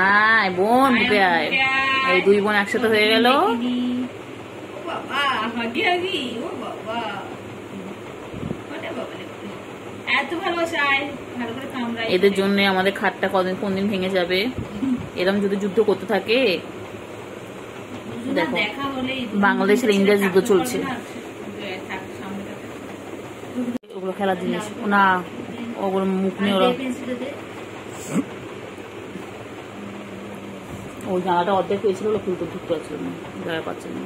আয় বোন বুকে আয়। এই দুই বোন একসাথে হয়ে গেল। এদের জন্য আমাদের খাটটা কোন দিন ভেঙে যাবে। এরকম যদি যুদ্ধ করতে থাকে, দেখো বাংলাদেশের ইন্ডিয়া যুদ্ধ চলছে। ওগুলো খেলার জিনিস না, ওগুলো মুখ নিয়ে ওরা। ওই জায়গাটা অর্ধেক হয়েছিল, ওগুলো খুলতে ঢুকতে পারছিল না, জায়গা পাচ্ছে না।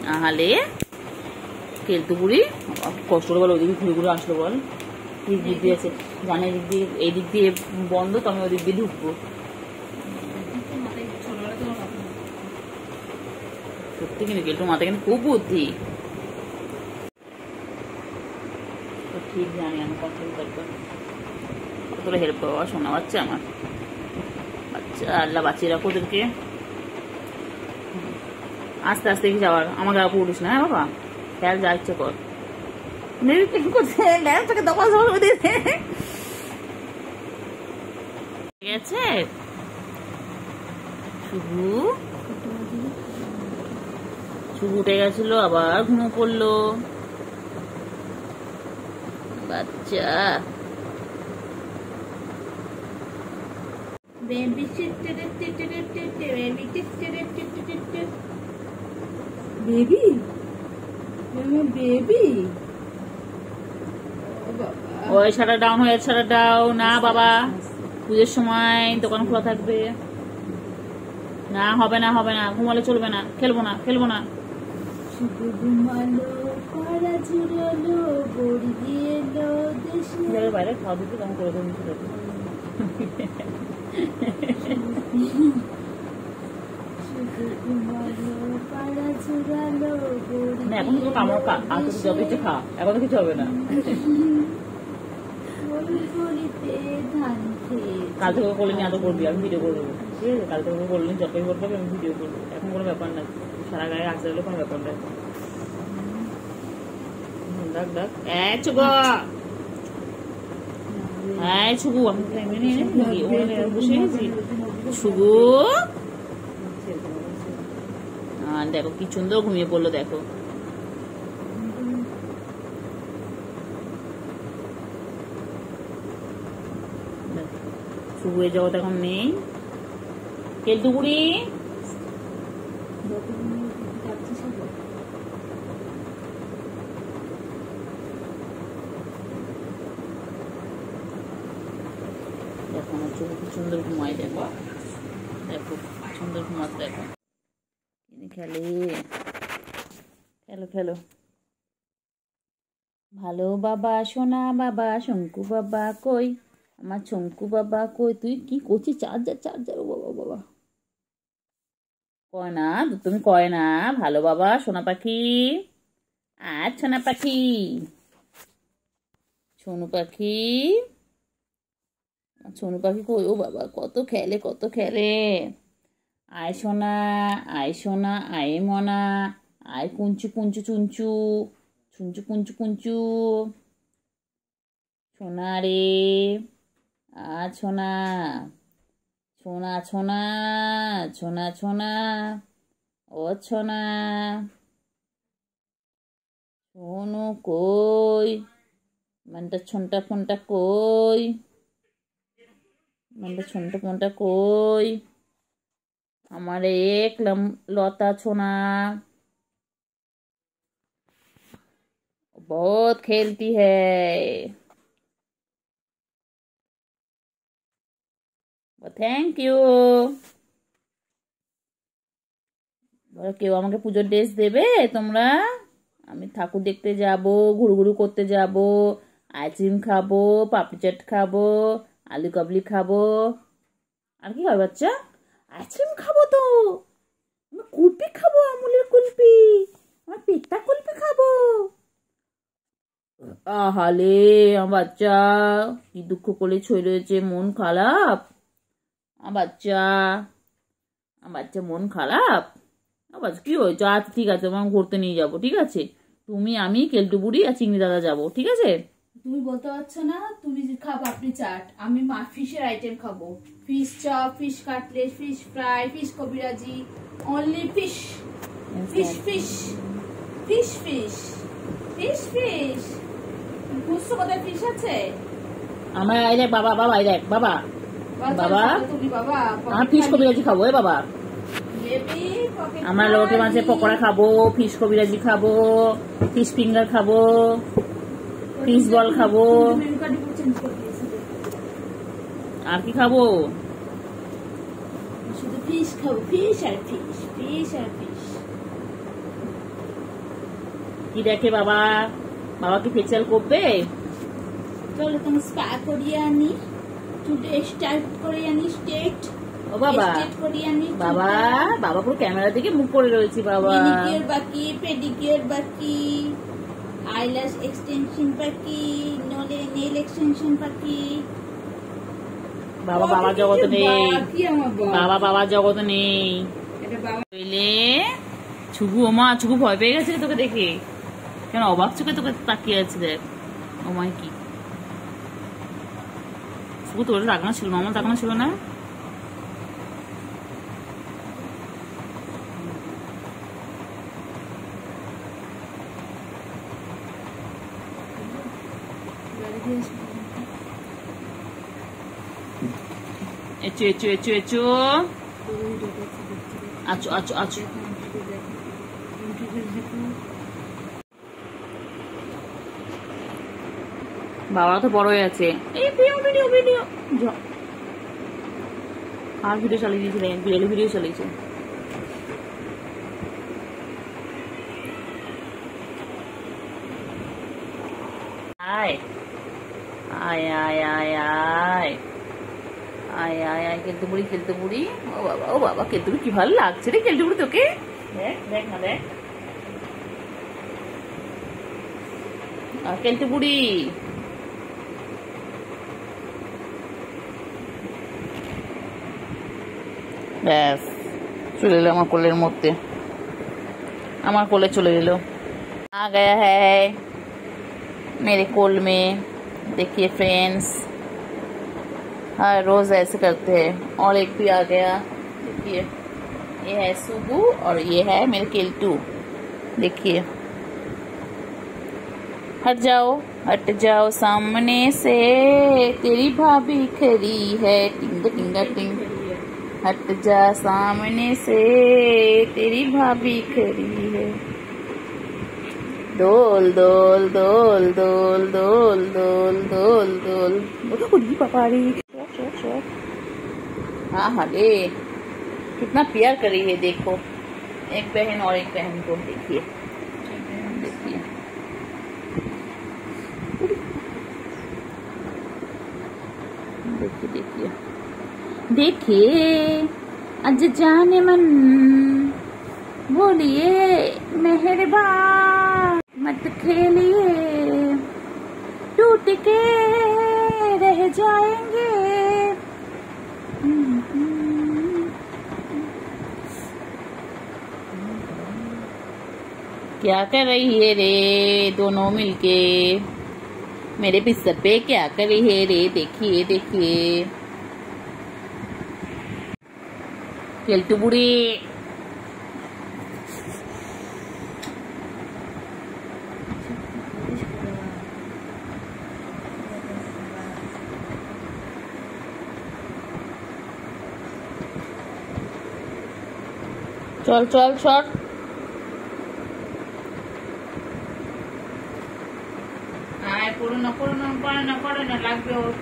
তাহলে কেলতু বুড়ি কষ্ট করে বল, ওইদিকে ঘুরে ঘুরে আসলো বল। ঠিক দিক দিয়ে আছে, জানে দিক দিয়ে, এই দিক দিয়ে বন্ধ, তো আমি ওই দিক দিয়ে ঢুকবো। সত্যি কিন্তু কেলটুর মাথায় কিন্তু খুব বুদ্ধি। ঠিক জানি আমি কন্ট্রোল করবো। কতটা হেল্প করবো শোনা বাচ্চা আমার। বাচ্চা আল্লাহ বাঁচিয়ে রাখো ওদেরকে। আস্তে আস্তে কি যাওয়ার, আমার গায়ে পড়িস না। হ্যাঁ বাবা, খেয়াল যা ইচ্ছে কর। শুভু উঠে গেছিল, আবার ঘুমো পড়লো বাচ্চা। বেবি বেবি ওই সারা ডাউন হয়ে, সারা ডাউন না বাবা, পুজোর সময় দোকান খোলা থাকবে না। হবে না, হবে না, ঘুমালে চলবে না, খেলবো না, খেলবো না। বাইরে খাওয়া দিতে কেমন করে এখন তো কামড় যত কিছু খা, এখন তো কিছু হবে না। কাল থেকে করলে নি এত করবি, আমি ভিডিও করবো। ঠিক আছে, কাল থেকে করলে যতই করবো আমি ভিডিও করবো। এখন কোনো ব্যাপার না, সারা গায়ে আসতে গেলে কোনো ব্যাপার নাই। ডাক ডাক শুভু, আমি বসে গেছি। শুভু দেখো কি সুন্দর ঘুমিয়ে পড়লো, দেখো। শুভু এই জগৎ এখন নেই। কেলটু বুড়ি দেখো আমার চোখ কি সুন্দর ঘুমায়, দেখো দেখো সুন্দর ঘুমাচ্ছে, দেখো খেলে। খেলো খেলো ভালো বাবা, সোনা বাবা, শঙ্কু বাবা কই, আমার শঙ্কু বাবা কই, তুই কি করছিস? চার্জার চার্জার, ও বাবা বাবা, কয় না তুমি, কয় না ভালো বাবা সোনা পাখি। আর সোনা পাখি, সোনু পাখি, সোনু পাখি কই, ও বাবা কত খেলে, কত খেলে। আয় সোনা, আয় সোনা, আয় মনা, আয় কুঞ্চু কুঞ্চু চুঞ্চু, চুঞ্চু কুঞ্চু কুঞ্চু, সোনা রে, আ সোনা, সোনা সোনা, সোনা সোনা, ও সোনা, সোনু কই, মানটা ছনটা ফোনটা কই, মানটা ছনটা ফোনটা কই, আমার এক লতা সোনা बहुत खेलती है। Thank you. কেউ আমাকে পুজোর ড্রেস দেবে তোমরা? আমি ঠাকুর দেখতে যাব, ঘুরঘুরু করতে যাব, আইসক্রিম খাবো, পাপড়ি চাট খাবো, আলু কাবলি খাবো। আর কি হয় বাচ্চা? আইসক্রিম খাবো তো, আমি কুলপি খাবো, আমুলের কুলপি, আমার পেটটা কুলপি খাবো। আহালে আমার বাচ্চা কি দুঃখ করে ছই রয়েছে, মন খারাপ আমার বাচ্চা, আমার বাচ্চা মন খারাপ। বাচ্চা কি হয়েছে? আচ্ছা ঠিক আছে, আমার ঘুরতে নিয়ে যাবো, ঠিক আছে, তুমি আমি কেলটু বুড়ি আর চিংড়ি দাদা যাবো, ঠিক আছে। তুমি বলতে পারছো না, তুমি খাও পাপড়ি চাট, আমি ফিশের আইটেম খাবো। Fish chop, fish cutlet, fish fry, fish kabiraji, only fish fish fish fish fish fish fish. বুঝছো কোথায় ফিশ আছে? আমার এই দেখ বাবা, বাবা এই দেখ বাবা, বাবা তুমি বাবা, আমার ফিশ কবিরাজি খাবো। এ বাবা, আমরা লোটে মাছের পকোড়া খাবো, ফিশ কবিরাজি খাবো, ফিশ ফিঙ্গার খাবো, ফিশ বল খাবো, আর কি খাবো? শুধু ফিশ খাবো, ফিশ আর ফিশ, ফিশ আর ফিশ। কি দেখে বাবা? বাবা কি ফেসিয়াল করবে? চলো তুমি স্পা করিয়ে আনি, চুলে স্টাইল করে আনি, স্টেট। ও বাবা, বাবা বাবা পুরো ক্যামেরা দিকে মুখ করে রয়েছে বাবা। মেনিকিউর বাকি, পেডিকিউর বাকি, আইল্যাশ এক্সটেনশন বাকি, নেল এক্সটেনশন বাকি। বাবা বাবা জগৎ নেই, বাবা বাবা জগৎ নেই। ছুগু, ওমা ছুগু ভয় পেয়ে গেছে তোকে দেখে, কেন অবাক চোখে তোকে তাকিয়ে আছে দেখ। ওমাই কি ছুগু, তোর তাকানো ছিল না, আমার তাকানো ছিল না। এচো এচো এচো এচো, আচো আচো আচো। বাবা তো বড় হয়ে আছে। এই ভিডিও ভিডিও ভিডিও আর ভিডিও চালিয়ে দিয়েছিলেন, বিড়ালি ভিডিও চালিয়েছে। আয় আয় আয় আয় আয় আয় আয় আয়, খেলতে বুড়ি খেলতে বুড়ি। ও বাবা, ও বাবা, খেলতে বুড়ি কি ভালো লাগছে রে খেলতে বুড়ি তোকে। দেখ দেখ না দেখ, খেলতে বুড়ি। ব্যাস চলে এলো আমার কোলের মধ্যে, আমার कोले चले लो। आ गया है मेरे कोल में। देखिए फ्रेंड्स, हर रोज ऐसे करते हैं। और एक भी आ गया, देखिए ये है सुबू और ये है मेरे केल्टू। देखिए, हट जाओ सामने से, तेरी भाभी खड़ी है, टिंग टिंग टिंग। हट जा सामने से, तेरी भाभी खड़ी है। दोल दोल दोल दोल दोल दोल दोल दोल। पापाड़ी, हाँ हाँ रे, कितना प्यार करी है देखो, एक बहन और एक बहन को। देखिए देखिए देखिए देखिए देखिए, आज जाने मन बोलिए मेहरबान, मत खेलिए टूट के रह जाएंगे। क्या कर रही है रे दोनों मिलके, मेरे बिस्तर पे क्या कर रही है रे? देखिए देखिए, केल्टू बुढ़ी। चल चल चल, লাগবে ওর।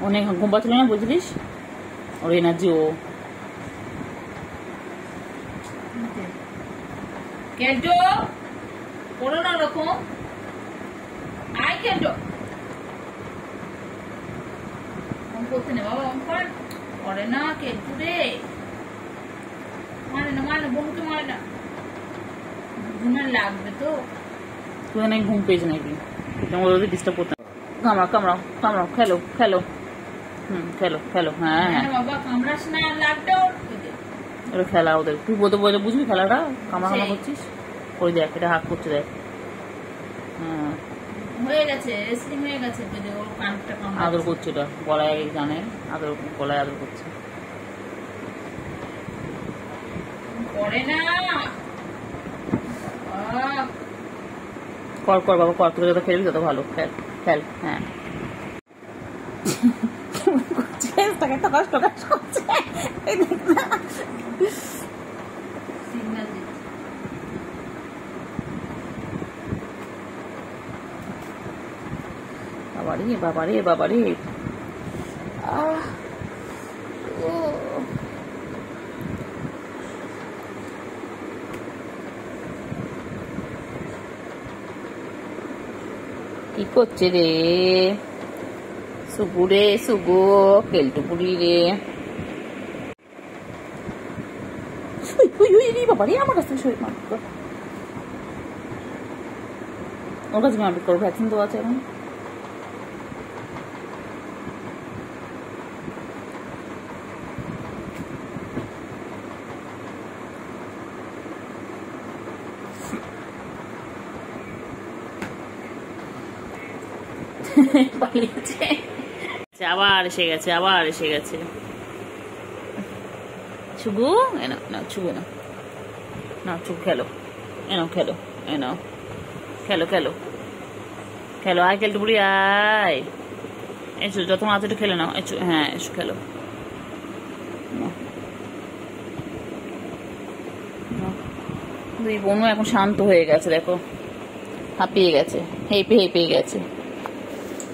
অনেক ঘুম পাচ্ছিল না বুঝলিস, ওর এনার্জি। ও কেটো করো না রকম, আয় কেটো করতে নে বাবা, অঙ্কন করে না কেটু রে, মারে না মারে না, বহুকে মারে না, ঘুমের লাগবে তো। তুই অনেক ঘুম পেয়েছে নাকি, তোমার ডিস্টার্ব করতে। কামড়াও কামড়াও কামড়াও, খেলো খেলো, খেলো খেলো। হ্যাঁ হ্যাঁ বাবা, কামড়াস না, লাগবে ওর। ওরা খেলা ওদের, তুই বলতে বলতে বুঝবি খেলাটা, কামড়া কামড়া করছিস। ওই দেখ এটা হাত করছে দেখ। হ্যাঁ হয়ে গেছে, রেসলিং হয়ে গেছে তো, যে ওর কানটা আদর করছে, এটা গলায় জানে আদর, গলায় আদর করছে। করে না, কর কর বাবা কর, তুই যত খেলবি তত ভালো, খেল খেল। হ্যাঁ তাকে তো কষ্ট করছে সিগন্যাল দিচ্ছে। বাবারে বাবারে বাবারে। কি করছে রে সুগু রে, সুগু কেলটুপুরি রে। বাবা রে আমার কাছে শরীর মারপিট কর, ওর কাছে মারপিট করো, ভ্যাকসিন তো আছে এখন। পালিয়েছে, আবার এসে গেছে, আবার এসে গেছে। ছুগু এনো না, ছুগু না, না ছুগু খেলো, এনো খেলো, এনো খেলো খেলো খেলো। আয় কেলটুপুরি আয়, এসো যত আছে একটু খেলে নাও, এসো। হ্যাঁ এসো খেলো। দুই বোনও এখন শান্ত হয়ে গেছে, দেখো হাঁপিয়ে গেছে, হেঁপে হেঁপে গেছে।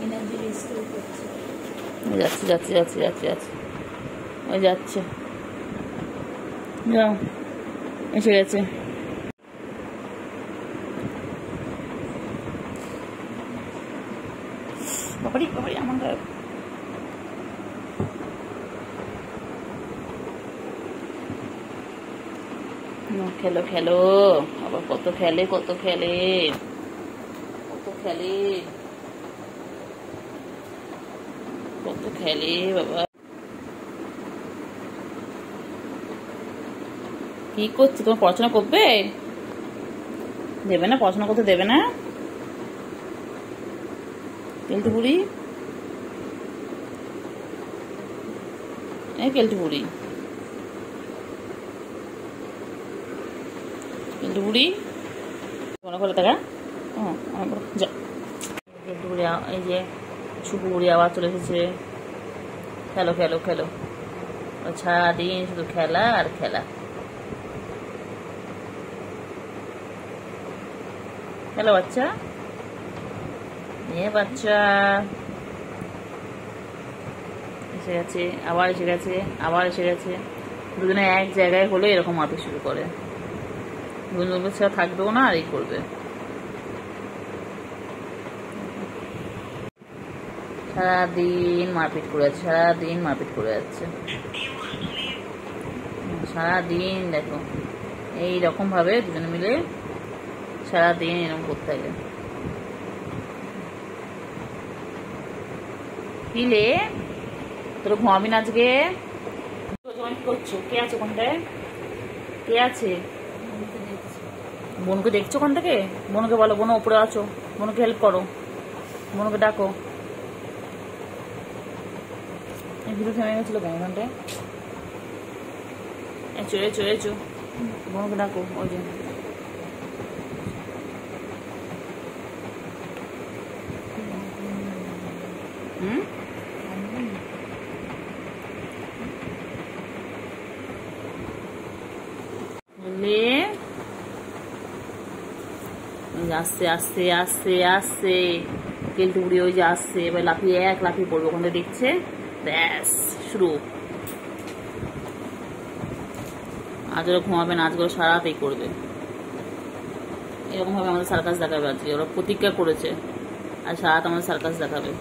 এনার্জি রিস্টোর করছে। যাচ্ছে যাচ্ছে যাচ্ছে যাচ্ছে যাচ্ছে, ওই যাচ্ছে, যাও এসে গেছে। বাবারি বাবারি আমার গায়ে। খেলো খেলো, আবার কত খেলে কত খেলে কত খেলে কত খেলে বাবা। কি করছে, তোমার পড়াশোনা করবে? দেবে না, পড়াশোনা করতে দেবে না কেলটুপুরি, এই কেলটুপুরি, কেলটুপুরি মনে করে টাকা। যা কেলটুপুরি, এই যে সুপুরি আবার চলে এসেছে। খেলো খেলো খেলো, সারাদিন শুধু খেলা আর খেলা। হ্যালো বাচ্চা, বাচ্চা এসে গেছে, আবার এসে গেছে, আবার এসে গেছে। দুজনে এক জায়গায় হলে এরকম মারতে শুরু করে, দুজনের ছাড়া থাকবেও না আর এই করবে। সারাদিন মারপিট করে যাচ্ছে, সারাদিন মারপিট করে যাচ্ছে, সারাদিন দেখো এইরকম ভাবে দুজনে মিলে সারাদিন এরকম করতে থাকে। কিলে তোর ঘুমাবি না আজকে? কি করছো? কে আছে ওখানটায়? কে আছে? বোনকে দেখছো ওখান থেকে? বোনকে বলো, বোন উপরে আছো, বোনকে হেল্প করো, বোনকে ডাকো। ভিডিও থেমে গেছিল কেন ওখানটায়? এচো এচো এচো, বোনকে ডাকো। ওই যে আসছে আসছে আসছে আসছে কেলটুপুরি, ওই যে আসছে, এবার লাফিয়ে এক লাফিয়ে পড়বে, ওখান থেকে দেখছে, ব্যাস শুরু। আজ ওরা ঘুমাবে না, আজকে ওরা সারা রাতেই করবে। এরকম ভাবে আমাদের সার্কাস দেখাবে আজকে, ওরা প্রতিজ্ঞা করেছে আর সারা রাত আমাদের সার্কাস দেখাবে।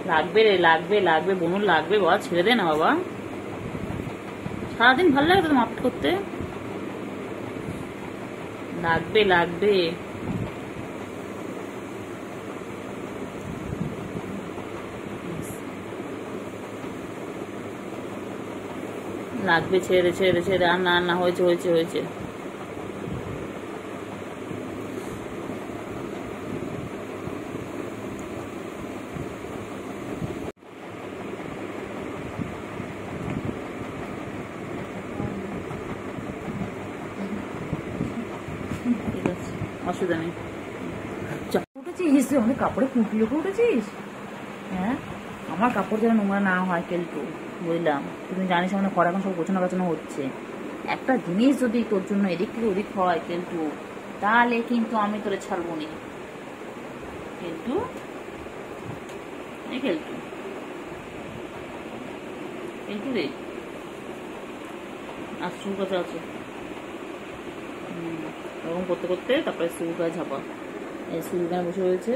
লাগবে রে, লাগবে লাগবে বনুর লাগবে, বাবা ছেড়ে দে না বাবা, সারাদিন ভালো লাগে তো মারপিট করতে, লাগবে লাগবে। লাগবে, ছেড়ে দে ছেড়ে দে ছেড়ে দে, আর না আর না, হয়েছে হয়েছে হয়েছে। অসুবিধা নেই। উঠেছিস আমাদের কাপড়ে কুপিয়ে উঠেছিস? হ্যাঁ, আমার কাপড় যেন নোংরা না হয় কেলটু, বুঝলাম। তুমি জানিস আমাদের ঘর এখন সব গোছানো গাছানো হচ্ছে। একটা জিনিস যদি তোর জন্য এদিক থেকে ওদিক হয় কেলটু, তাহলে কিন্তু আমি তোরে ছাড়বো নি কেলটু। এই কেলটু, কেলটু রে, আর চুল কাছে আছে এরকম করতে করতে তারপরে চুল গায়ে ঝাপা। এই চুল গায়ে বসে রয়েছে।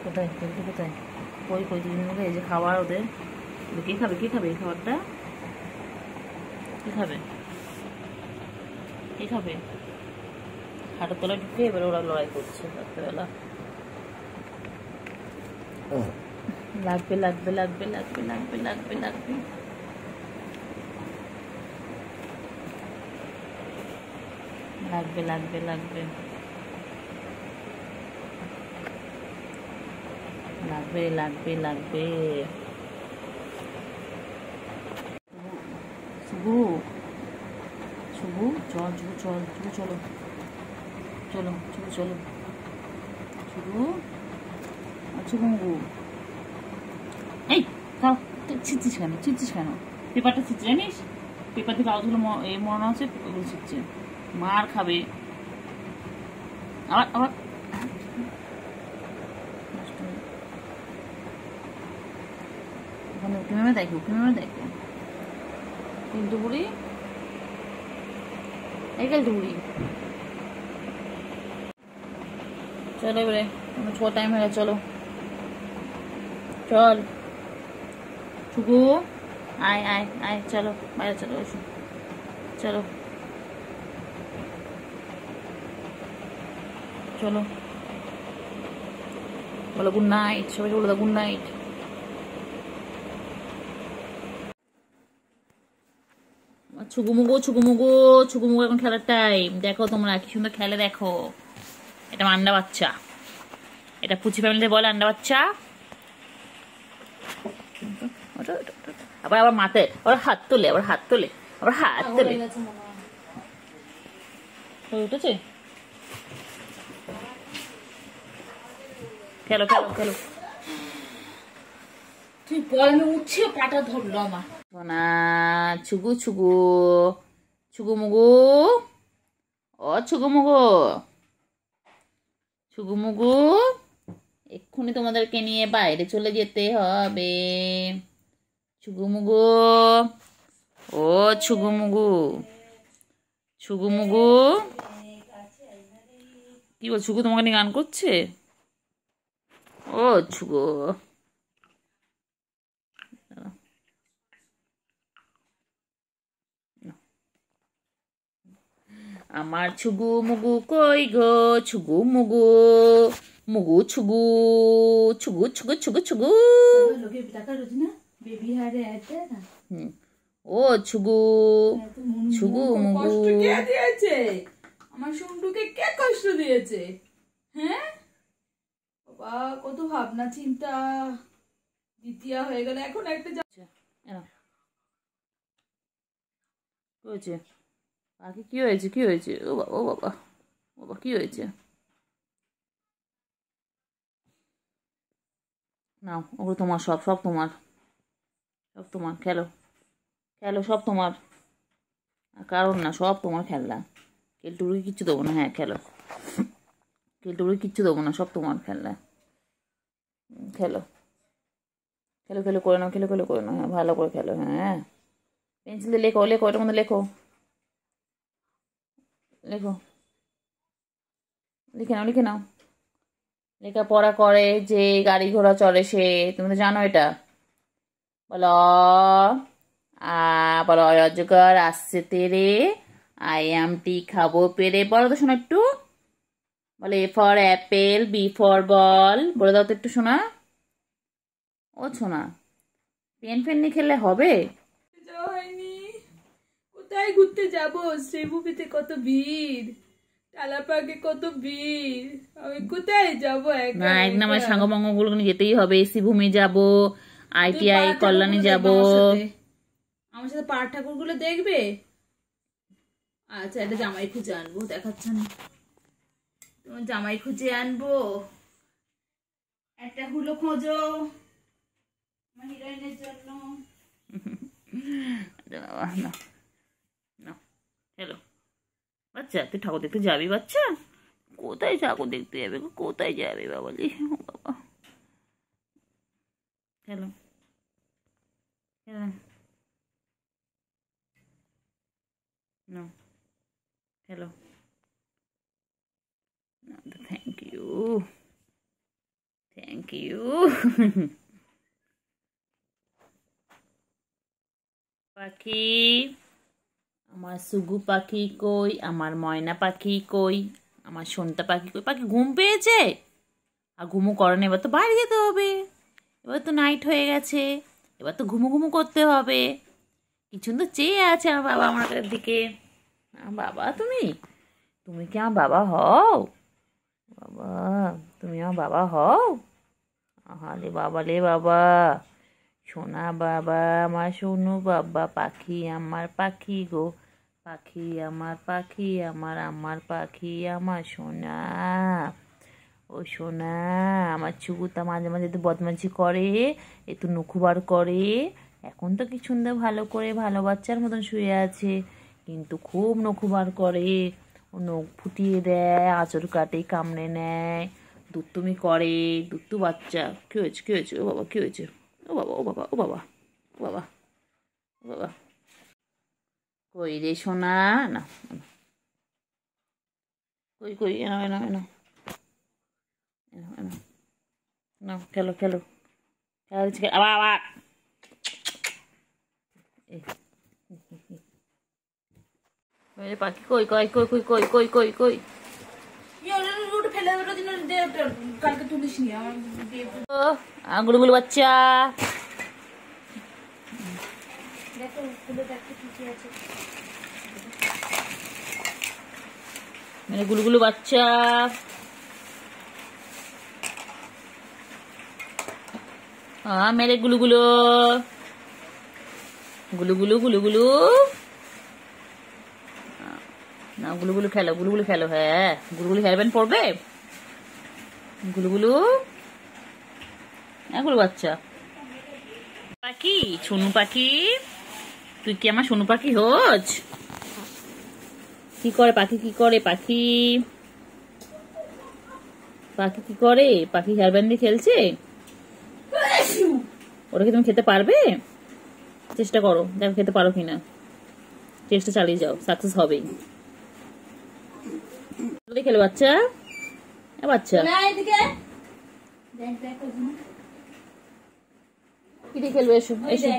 কোথায় কেলটু, কোথায়? কই কই দুজনকে এই যে খাবার ওদের। কে খাবে, কে খাবে এই খাবারটা? কে খাবে, কে খাবে? হাটের তলায় ঢুকে এবার ওরা লড়াই করছে রাত্রেবেলা। লাগবে লাগবে লাগবে লাগবে লাগবে লাগবে লাগবে লাগবে লাগবে লাগবে লাগবে লাগবে লাগবে। শুভু, শুভু চল, শুভু চল, শুভু চলো, চলো শুভু চলো, শুভু আচ্ছা ঘুমু। এই খাও, ছিটছিস কেন, ছিটছিস কেন? পেপারটা ছিটছে জানিস? পেপার থেকে আওয়াজগুলো মনে হচ্ছে পেপারগুলো ছিটছে। মার খাবে আবার আবার। ওখানে উঠে নেমে দেখে, উঠে নেমে দেখে কিন্তু বুড়ি, এই গেলটু বুড়ি। চলো এবারে, ছোট টাইম হয়ে গেছে, চলো চল শুকু, আয় আয় আয়, চলো বাইরে চলো, এসো চলো চলো। বলো গুড নাইট, সবাইকে বলে দাও গুড নাইট। ছুকুমুগু ছুকুমুগু ছুকুমুগু, এখন খেলার টাইম। দেখো তোমরা কি সুন্দর খেলে, দেখো। এটা আন্ডা বাচ্চা, এটা পুচি ফ্যামিলিতে বলে আন্ডা বাচ্চা। আবার আবার মাথায় আবার হাত তোলে, আবার হাত তোলে, আবার হাত তোলে। উঠেছে, খেলো খেলো খেলো। তুই বলে উঠছে, পাটা ধরলো আমার না। ছুগু ছুগু ছুগুমুগু, ও ছুগুমুগু, ছুগুমুগু, এক্ষুনি তোমাদেরকে নিয়ে বাইরে চলে যেতে হবে। ছুগুমুগু, ও ছুগুমুগু, ছুগুমুগু, কি বল? ছুগু তোমাকে নিয়ে গান করছে? ও ছুগু, আমার ছুগু মুগু কই গো, ছুগু মুগু, মুগু ছুগু, ছুগু ছুগু ছুগু ছুগু। ও ছুগু, ছুগু মুগু। কে দিয়েছে আমার শুন্টুকে? কে কষ্ট দিয়েছে? হ্যাঁ বাবা, কত ভাবনা চিন্তা, দ্বিতীয় হয়ে গেল, এখন একটা হয়েছে আগে, কি হয়েছে, কি হয়েছে? ও বাবা, ও বাবা, বাবা কি হয়েছে? নাও, ওগুলো তোমার, সব সব তোমার, সব তোমার, খেলো খেলো, সব তোমার। কারণ না, সব তোমার খেলনা। কেলটুরি কিচ্ছু দেবো না, হ্যাঁ খেলো। কেলটুরি কিচ্ছু দেবো না, সব তোমার খেলনা। খেলো খেলো খেলো করে নাও, খেলো খেলো করে নাও, হ্যাঁ ভালো করে খেলো। হ্যাঁ, পেন্সিল দিয়ে লেখো, লেখো এটার মধ্যে লেখো, লেখো, লিখে নাও, লিখে নাও। লেখাপড়া করে যে গাড়ি ঘোড়া চলে সে, তুমি তো জানো এটা। বলো বলো, অজগর আসছে তেরে, আই এম টি খাবো পেরে। বলো তো শোনা একটু, বলে A for apple, B for ball, বলে দাও তো একটু শোনা। ও শোনা, পেন ফেন নিয়ে খেললে হবে? যাওয়া হয়নি। কোথায় ঘুরতে যাব? শ্রীভূমিতে কত ভিড়, টালাপাকে কত ভিড়, আমি কোথায় যাব? না, এক না আমার সাঙ্গমঙ্গগুলো যেতেই হবে। শ্রীভূমি যাব, ITI কল্যাণী যাব। আমার সাথে পাড় ঠাকুরগুলো দেখবে। আচ্ছা, এটা জামাই খুঁজে আনবো, দেখাচ্ছে না, তোমার জামাই খুঁজে আনবো। একটা হুলো খোঁজো আমার হিরোইনের জন্য। হ্যালো বাচ্চা, তুই ঠাকুর দেখতে যাবি? বাচ্চা কোথায় ঠাকুর দেখতে যাবে? কোথায় যাবে বাবালি? বাবা hello hello No. Hello. No, thank you. Thank you. পাখি, আমার সুগু পাখি কই? আমার ময়না পাখি কই? আমার সোনটা পাখি কই? পাখি ঘুম পেয়েছে? আর ঘুমু করেন, এবার তো বাইরে যেতে হবে, এবার তো নাইট হয়ে গেছে, এবার তো ঘুমু ঘুমু করতে হবে। কিছু তো চেয়ে আছে আমার বাবা আমার দিকে। বাবা তুমি তুমি কি আমার বাবা হও? বাবা তুমি আমার বাবা হও? আহারে বাবা রে বাবা, সোনা বাবা আমার সোনু বাবা, পাখি আমার পাখি গো, পাখি আমার পাখি আমার, আমার পাখি আমার সোনা। ও সোনা আমার চুকুতা মাঝে মাঝে তো বদমাইশি করে, একটু নখুবার করে। এখন তো কি সুন্দর ভালো করে ভালো বাচ্চার মতন শুয়ে আছে, কিন্তু খুব নখুবার করে, ও নখ ফুটিয়ে দেয়, আঁচড় কাটে, কামড়ে নেয়, দুত্তুমি করে। দুত্তু বাচ্চা। কি হয়েছে? কি হয়েছে? ও বাবা কি হয়েছে? ও বাবা ও বাবা ও বাবা ও বাবা ও বাবা। কই রে সোনা? না কই কই, এনো এনো এনো এনো এনো না, খেলো খেলো খেলা দিচ্ছে, আবার আবার। পাখি কই কই কই কই কই কই কই কই? কালকে তুলিস নি আমার গুলুগুলু বাচ্চা। দেখো খুলে দেখতে কি আছে। মেরে গুলুগুলু বাচ্চা। মেরে গুলুগুলো গুলুগুলু গুলুগুলু না, গুলুগুলু খেলো, গুলুগুলু খেলো। হ্যাঁ গুলুগুলু হেয়ারব্যান্ড পড়বে। গুলুগুলু গুলু বাচ্চা। পাখি সোনু পাখি, তুই কি আমার সোনু পাখি হোজ? কি করে পাখি? কি করে পাখি? পাখি কি করে? পাখি হেয়ারব্যান্ড দিয়ে খেলছে। ওটা কি তুমি খেতে পারবে? চেষ্টা করো, দেখো খেতে পারো কিনা। চেষ্টা চালিয়ে যাও, সাকসেস হবেই। খেলো বাচ্চা, বাচ্চা কি দিয়ে খেলবে? এসো এসো,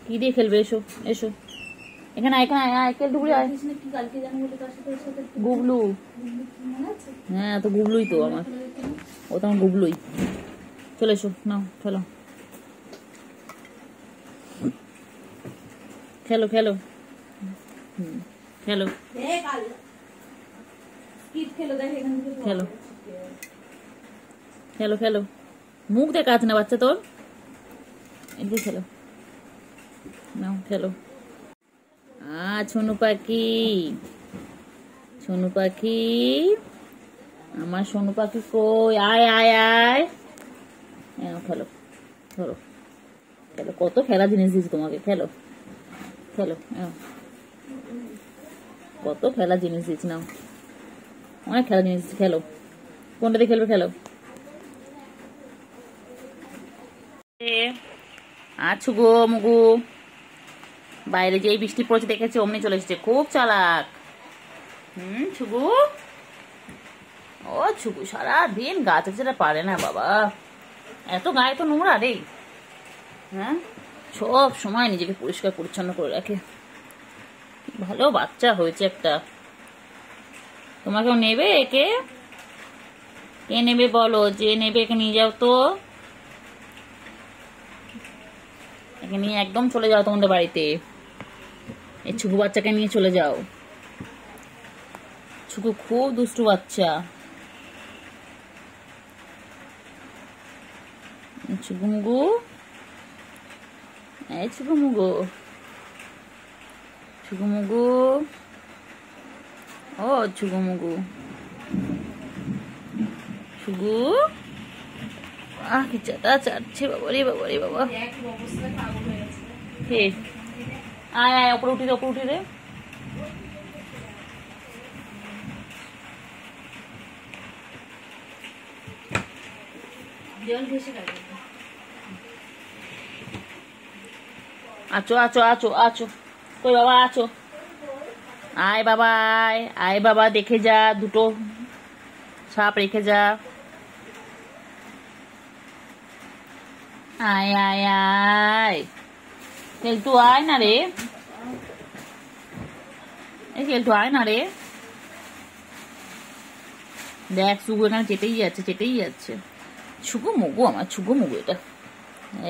কি দিয়ে খেলবে? এসো এসো, এখানে এখানে আইকেল ডুবলি আয়। গুবলু, হ্যাঁ তো গুবলুই তো আমার, ও তো আমার গুবলুই। চলে এসো, নাও খেলো খেলো খেলো খেলো খেলো খেলো খেলো। মুখ দেখা আছে না বাচ্চা তোর, এদিকে খেলো, নাও খেলো। সোনু পাখি, সোনু পাখি, আমার সোনু পাখি কই? আয় আয় আয়, খেলো ধরো খেলো। কত খেলা জিনিস দিয়েছি তোমাকে, খেলো খেলো। কত খেলা জিনিস দিয়েছি, নাও অনেক খেলা জিনিস দিয়েছি, খেলো। কোনটা দিয়ে খেলবে? খেলো। আছো গো মুগু, বাইরে যেই বৃষ্টি পড়েছে দেখেছে অমনি চলে এসেছে, খুব চালাক। ছুগু, ও ছুগু সারাদিন গাছ যেটা পারে না বাবা, এত গায়ে তো নোংরা রে। হ্যাঁ সব সময় নিজেকে পরিষ্কার পরিচ্ছন্ন করে রাখে, ভালো বাচ্চা হয়েছে একটা। তোমাকেও নেবে? একে কে নেবে বলো? যে নেবে একে নিয়ে যাও তো, একে নিয়ে একদম চলে যাও তোমাদের বাড়িতে। এই ছুকু বাচ্চাকে নিয়ে চলে যাও। ছুকু খুব দুষ্টু বাচ্চা। ছুগুমুগু, এই ছুগুমুগু, ছুগুমুগু, ও ছুগুমুগু, ছুগু, কি চাটা চাটছে বাবা রে বাবা রে বাবা। কে আয় আয়, ওপরে উঠি রে, ওপরে উঠি রে। আছো আছো আছো আছো, কই বাবা আছো, আয় বাবা আয়, আয় বাবা দেখে যা, দুটো সাপ রেখে যা, আয় আয় আয়, কেলটু আয় না রে, এই কেলটু আয় না রে। দেখ সুগু এখানে চেটেই যাচ্ছে, চেটেই যাচ্ছে। ছুগু মুগু, আমার ছুগু মুগু এটা।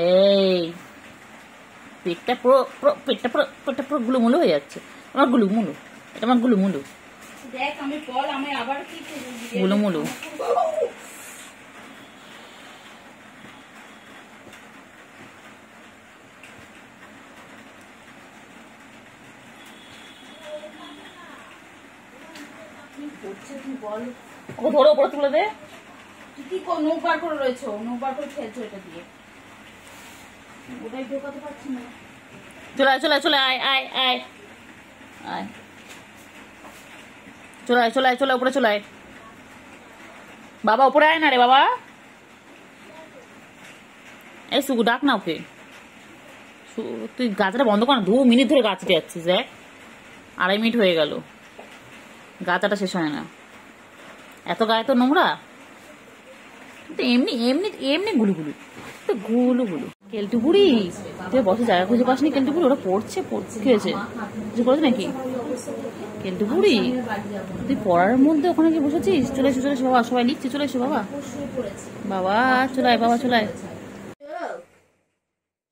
এই পেটটা পুরো পুরো পেটটা পুরো পেটটা পুরো গুলুমুলু হয়ে যাচ্ছে। আমার গুলুমুলু, এটা আমার গুলুমুলু। দেখ আমি বল, আমি আবার কি গুলুমুলু। বল, ও ধরো, ওপরে তুলে দে। তুই কি নৌক বার করে রয়েছো, নৌক বার করে খেলছো এটা দিয়ে, ওটাই ঢোকাতে পারছি না। চলে আয়, চলে আয়, চলে আয়, আয় আয় আয়, চলে আয়, চলে আয়, চলে উপরে চলে আয়। বাবা উপরে আয় না রে বাবা। এই সুগু ডাক না ওকে। তুই গাছটা বন্ধ কর না, 2 মিনিট ধরে গাছতে যাচ্ছিস। দেখ 2.5 মিনিট হয়ে গেল, গাছাটা শেষ হয় না। এত গায়ে তো নোংরা, এমনি এমনি এমনি গুলু গুলু, তো গুলু গুলু। কেলটু বুড়ি, তুই বসে জায়গা খুঁজে পাসনি? কেলটু বুড়ি ওরা পড়ছে, পড়ছে, কি হয়েছে, কিছু করেছে নাকি? কেলটু বুড়ি তুই পড়ার মধ্যে ওখানে গিয়ে বসেছিস? চলে এসো, চলে এসো বাবা, সবাই লিখছি, চলে এসো বাবা। বাবা চলে আয়, বাবা চলে আয়।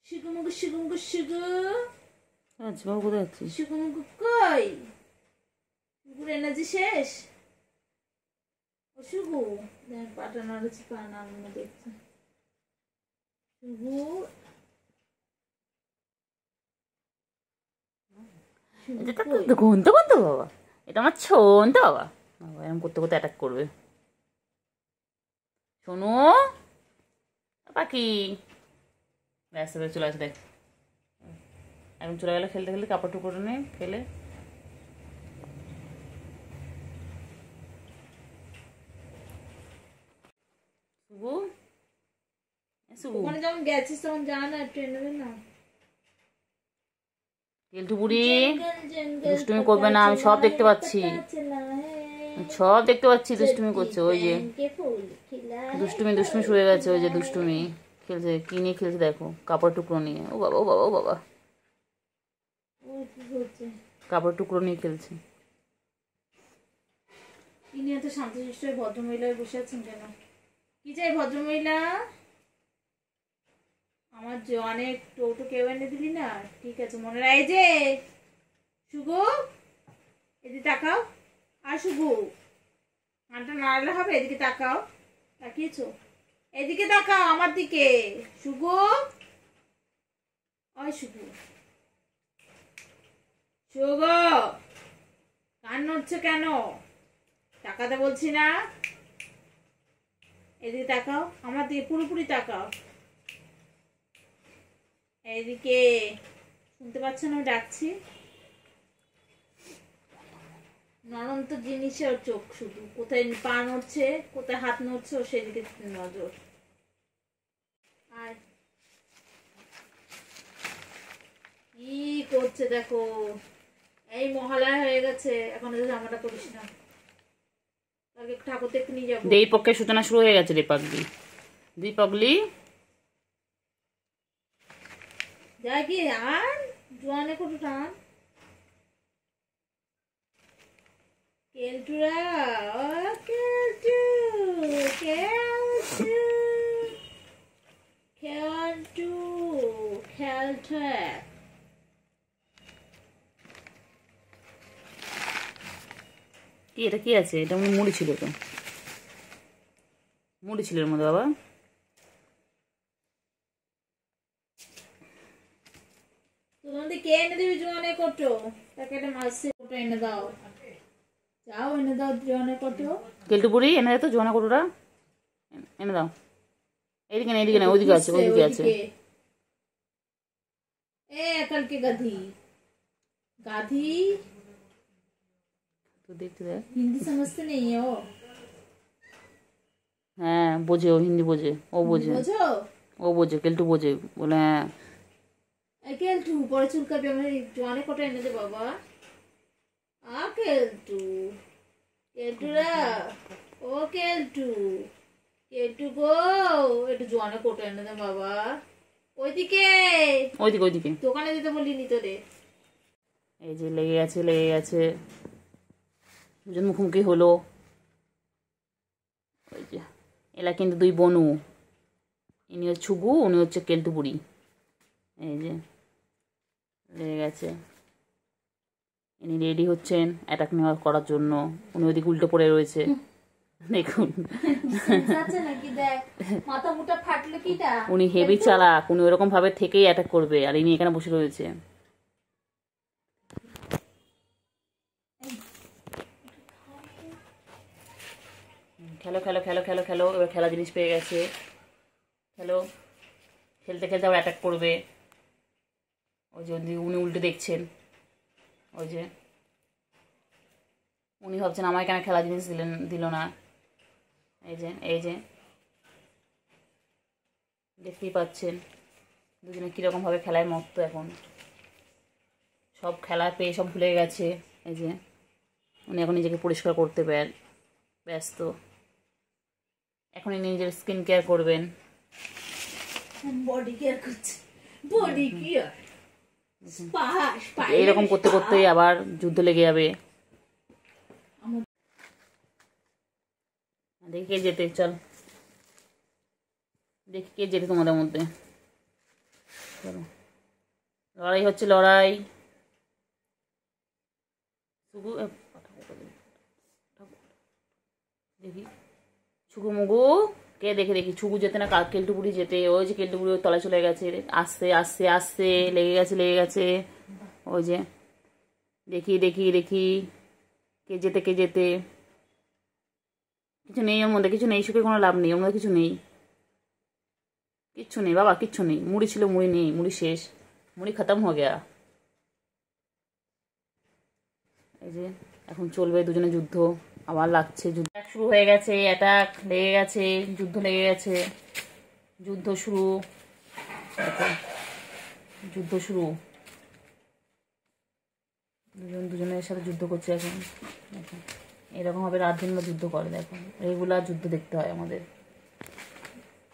শিগুমুগু শিগুমুগু শিগু, আচ্ছা বাবু কোথায় যাচ্ছিস? শিগুমুগু কই? শিগুর এনার্জি শেষ। ও শিগু, দেখ পাটা নাড়াচ্ছি, পা নাড়ানো দেখছি। শিগু, এটা তো ঘুমতে ঘুমতে বাবা, এটা আমার ছোন তো বাবা। বাবা এরকম করতে করতে অ্যাটাক করবে। শোনো পাখি, ব্যাস চলে আসে, দেখ এখন চলে গেলে খেলতে খেলতে, কাপড় টুকরো নেই ফেলে। সুগু, সুগু ওখানে যখন গেছিস তখন যা না, ট্রেনে না। কেলটু বুড়ি দুষ্টুমি করবে না, আমি সব দেখতে পাচ্ছি, সব দেখতে পাচ্ছি। দুষ্টুমি করছে, ওই যে দুষ্টুমি দুষ্টুমি শুরু হয়ে গেছে, ওই যে দুষ্টুমি খেলছে, কি নিয়ে খেলছে দেখো, কাপড় টুকরো নিয়ে। ও বাবা, ও বাবা, ও বাবা, কাপড় টুকরো নিয়ে খেলছে। তিনি এত শান্তশিষ্ট হয়ে ভদ্রমহিলায় বসে আছেন কেন? কি চাই ভদ্রমহিলা? আমার যে অনেক টোটো কেউ এনে দিলি না, ঠিক আছে মনে রাখ। এই যে শুগু, এদিকে তাকাও। আর শুগু, কানটা নাড়ালে হবে, এদিকে তাকাও। তাকিয়েছো? এদিকে তাকাও আমার দিকে। শুগু, ওই শুগু, শুগু, কান নড়ছে কেন? তাকাতে বলছি না, এদিকে তাকাও, আমার দিকে পুরোপুরি তাকাও। এইদিকে শুনতে পাচ্ছ না ডাকছি? নরম তো জিনিসে ওর চোখ, শুধু কোথায় পা নড়ছে, কোথায় হাত নড়ছে, ও সেদিকে নজর। আর কি করছে দেখো, এই মহালয়া হয়ে গেছে, এখন জামাটা করিস না, কালকে ঠাকুর দেখতে নিয়ে যাবো। দেই পক্ষের সূচনা শুরু হয়ে গেছে রে পাগলি, দুই পাগলি। যা কি আর জোয়ানে কত টান। কেলটুরা, ও কেলটু, কেলটু, কেলটু, খেলটু। কি এটা, কি আছে এটা? মুড়ি ছিল, তো মুড়ি ছিল এর মধ্যে বাবা। তোমাদের কে এনে দিবি জোয়ানের কটো? তাকে একটা মাছের কটো এনে দাও। যাও এনে দাও জোয়ানের কটো। কেলটু বুড়ি এনে দে তো জোয়ানা কটোটা এনে দাও। এদিকে না, এদিকে না, ওইদিকে আছে, ওইদিকে আছে। ए अकल के गधी गाधी তো দেখতে দেখ। हिंदी समझते नहीं है वो। হ্যাঁ বোঝে, ও হিন্দি বোঝে, ও বোঝে, বুঝো? ও বোঝে, কেলটু বোঝে বলে। হ্যাঁ কেলটু পরে চুলকাবি, আমার জোয়ানে কটা এনে দে বাবা। কেলটু, কেলটুরা, ও কেলটু, কেলটু গো, একটু জোয়ানে কটা এনে দে বাবা। ওইদিকে ওইদিকে, ওইদিকে দোকানে দিতে বলিনি তোরে। এই যে লেগে গেছে, লেগে গেছে, দুজন মুখোমুখি হলো। ওই যে এলা কিন্তু দুই বনু, ইনি হচ্ছে ছুগু, উনি হচ্ছে কেলটু বুড়ি। এই যে লেগে গেছে, ইনি রেডি হচ্ছেন অ্যাটাক নেওয়া করার জন্য। উনি ওইদিকে উল্টো পড়ে রয়েছে, দেখুন। মাথা মুটা ফাটলো কিটা? উনি হেভি চালাক, উনি ওরকম ভাবে থেকেই অ্যাটাক করবে, আর ইনি এখানে বসে রয়েছে। খেলো খেলো খেলো খেলো খেলো, এবার খেলা জিনিস পেয়ে গেছে, খেলো। খেলতে খেলতে আবার অ্যাটাক করবে। ওই যে উনি উল্টে দেখছেন, ওই যে উনি ভাবছেন আমায় কেন খেলা জিনিস দিল না। এই যে, এই যে দেখতেই পাচ্ছেন দুজনে কীরকম ভাবে খেলায় মত্ত। এখন সব খেলা পেয়ে সব ভুলে গেছে। এই যে উনি এখন নিজেকে পরিষ্কার করতে ব্যস্ত। এখন ইনি নিজের স্কিন কেয়ার করবেন। বডি কেয়ার করছে, বডি কেয়ার। এইরকম করতে করতেই আবার যুদ্ধ লেগে যাবে। দেখি কে যেতে, চল দেখি কে যেতে তোমাদের মধ্যে। চলো, লড়াই হচ্ছে, লড়াই। দেখি ছুগু মুগু কে, দেখে দেখি ছুগু যেতে না কেলটু বুড়ি যেতে। ওই যে কেলটু বুড়ি ওর তলায় চলে গেছে, আস্তে আস্তে আস্তে লেগে গেছে, লেগে গেছে। ওই যে দেখি দেখি দেখি কে যেতে, কে যেতে। কিছু নেই ওর মধ্যে, কিছু নেই, সুখে কোনো লাভ নেই ওর মধ্যে, কিছু নেই, কিচ্ছু নেই বাবা, কিচ্ছু নেই। মুড়ি ছিল, মুড়ি নেই, মুড়ি শেষ, মুড়ি খতম হয়ে গেয়া। এই যে এখন চলবে দুজনে যুদ্ধ, আবার লাগছে, যুদ্ধ শুরু হয়ে গেছে, অ্যাটাক লেগে গেছে, যুদ্ধ লেগে গেছে, যুদ্ধ শুরু, যুদ্ধ শুরু। দুজনের সাথে যুদ্ধ করছে এখন। দেখো এরকম ভাবে রাত দিন যুদ্ধ করে, দেখো রেগুলার যুদ্ধ দেখতে হয় আমাদের।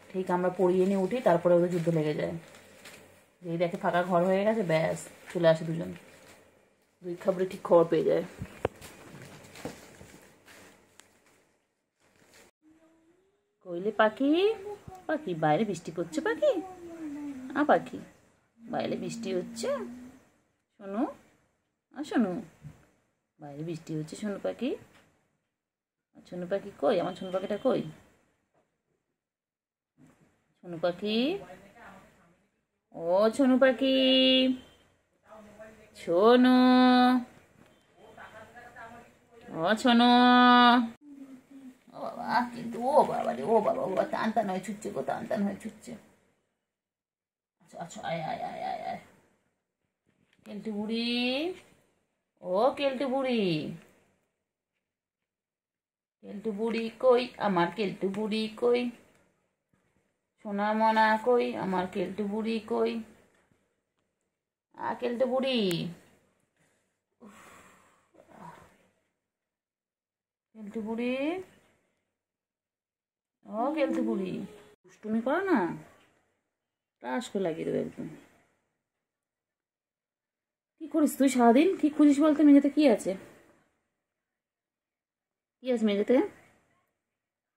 ঠিক আমরা পড়িয়ে নিয়ে উঠি, তারপরে ওদের যুদ্ধ লেগে যায়। যেই দেখে ফাঁকা ঘর হয়ে গেছে, ব্যাস চলে আসে দুজন, দুই খাবারে ঠিক খবর পেয়ে যায়। কইলে পাখি, পাখি বাইরে বৃষ্টি পড়ছে, পাখি পাখি বাইরে বৃষ্টি হচ্ছে, শোনো শোনো, বাইরে বৃষ্টি হচ্ছে, শোনো পাখি। শোনো পাখি কই, আমার শোনো পাখিটা কই? শোনো পাখি, ও শোনো পাখি, শোনো, ও শোনো। ও বাবা, কিন্তু ও বাবা রে, ও বাবা, ও টান টান হয়ে ছুটছে গো, টান টান হয়ে ছুটছে। আচ্ছা আচ্ছা, আয় আয় আয় আয় আয়। কেলটু বুড়ি, ও কেলটু বুড়ি, কেলটু বুড়ি কই, আমার কেলটু বুড়ি কই? সোনা মনা কই, আমার কেলটু বুড়ি কই? কেলটু বুড়ি, কেলটু বুড়ি, ও কেলটু বুড়ি, দুষ্টুমি করো না, টাস করে লাগিয়ে দেবে একদম। কি করিস তুই সারাদিন, কি খুঁজিস বলতে? মেঝেতে কি আছে, কি আছে মেঝেতে,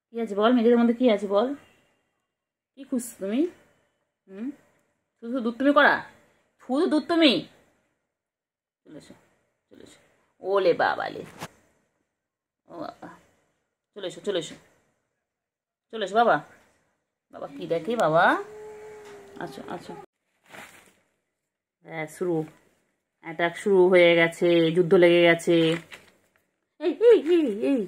কি আছে বল, মেঝেদের মধ্যে কি আছে বল, কি খুঁজছো তুমি? শুধু শুধু দুধ তুমি করা, শুধু দুধ তুমি। চলে এসো, চলে এসো, ওলে বাবালে, ও বাবা, চলে এসো, চলে এসো, চলে এসো বাবা। বাবা কি দেখে বাবা, আচ্ছা আচ্ছা, হ্যাঁ শুরু। অ্যাটাক শুরু হয়ে গেছে, যুদ্ধ লেগে গেছে। এই এই এই এই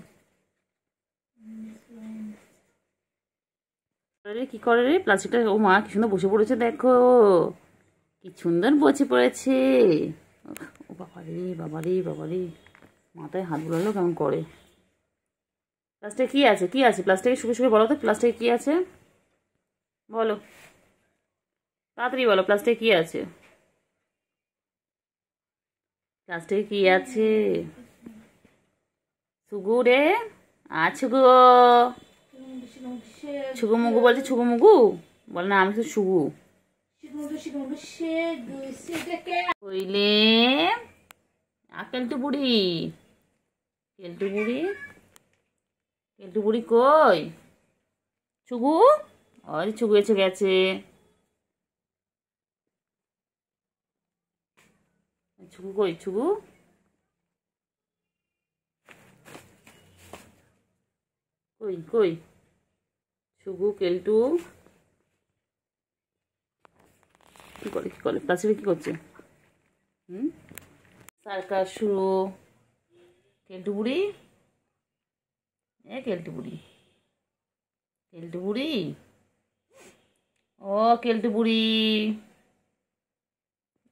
কি করে রে প্লাস্টিকটা? ও মা কি সুন্দর বসে পড়েছে, দেখো কি সুন্দর বসে পড়েছে। ও বাবারে বাবারে বাবারে, মাথায় হাত বুলালো কেমন করে। প্লাস্টিকে কি আছে, কি আছে প্লাস্টিকে? শুকে শুকে বলো তো, প্লাস্টিকে কি আছে বলো, তাড়াতাড়ি বলো, প্লাস্টিকে কি আছে? প্লাস্টিকে কি আছে? ছুগু রে, ছুগু, ছুগু মুগু বলছে, ছুগু মুগু বল না, আমি তো ছুগু কইলে। কেলটু বুড়ি, কেলটু বুড়ি, কেলটু বুড়ি কই? ছুগু, ওই ছুগু এসে গেছে। ছুগু কই? ছুগু কই কই? ছুগু, কেলটু কি করে, কি করে প্লাস্টিকে কি করছে? সার্কাস শুরু। কেলটু বুড়ি, কেলটু বুড়ি, কেলটু বুড়ি, ও কেলটু বুড়ি,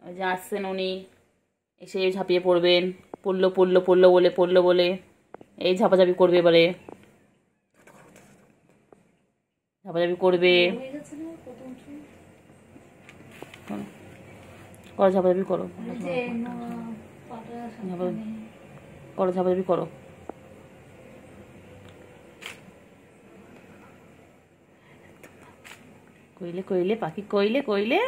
ওই যে আসছেন উনি, এসে ঝাঁপিয়ে পড়বেন। পড়লো পড়লো পড়লো বলে, পড়লো বলে এই ঝাপাঝাপি করবে এবারে, ঝাপাঝাপি করবে। করো ঝাপাঝাপি করো, করো ঝাপাঝাপি করো। কইলে কইলে পাখি, কইলে কইলে।